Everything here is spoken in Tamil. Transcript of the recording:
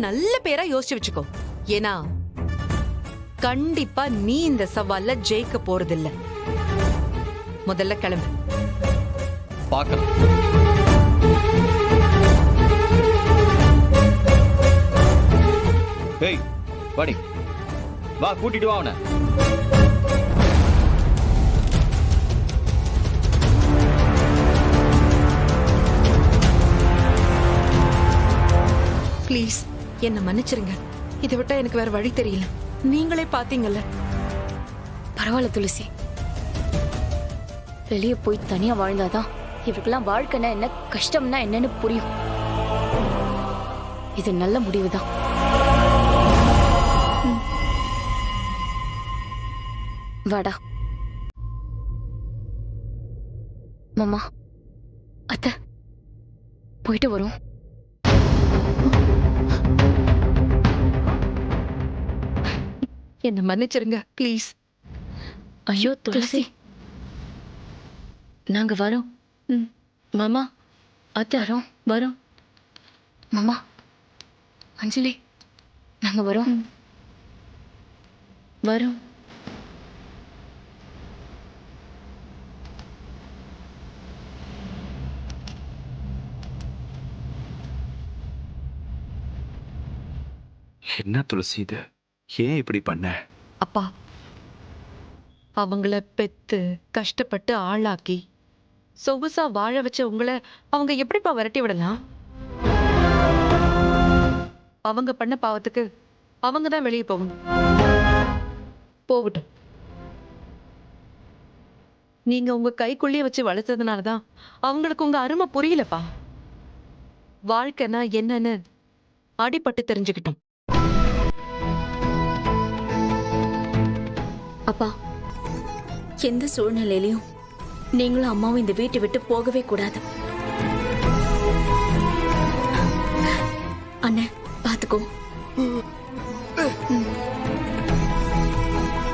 நல்ல பேரா யோசிச்சு வச்சுக்கோ. ஏன்னா கண்டிப்பா நீ இந்த சவால்ல ஜெயிக்க போறதில்ல. முதல்ல கிளம்பு. பார்க்கலாம். ஏய் வாடி, வா கூட்டிட்டு வா அவனை. ப்ளீஸ் என்ன மன்னிச்சிருங்க. இதை விட்டா எனக்கு வேற வழி தெரியல. நீங்களே பாத்தீங்கல்ல. பரவாயில்ல துளசி, வெளியே போய் தனியா வாழ்ந்தாதான் இவருக்கெல்லாம் வாழ்க்கைனா என்ன, கஷ்டம்னா என்னன்னு புரியும். இது நல்ல முடிவுதான். வாடா மாமா. அத்தை போயிட்டு வரும். என்ன மன்னிச்சிருங்க ப்ளீஸ். ஐயோ துளசி, நாங்க வரோம். மாமா அத்தை வரோம் வரோம். மாமா அஞ்சலி, நாங்க வரோம் வரோம். என்ன துளசி இது? ஏன் இப்படி பண்ண? அப்பா, அவங்கள பெத்து கஷ்டப்பட்டு ஆளாக்கி சொகுசா வாழ வச்ச உங்களை அவங்க எப்படிப்பா விரட்டி விடலாம்? அவங்க பண்ண பாவத்துக்கு அவங்க தான் வெளியே போகணும். போகட்டும். நீங்க உங்க கைக்குள்ளேயே வச்சு வளர்த்ததுனாலதான் அவங்களுக்கு உங்க அருமை புரியலப்பா. வாழ்க்கைனா என்னன்னு அடிபட்டு தெரிஞ்சுக்கிட்டோம். அப்பா, எந்த சூழ்நிலையிலையும் நீங்களும் அம்மாவும் இந்த வீட்டை விட்டு போகவே கூடாது. அண்ணே பாத்துக்கோ.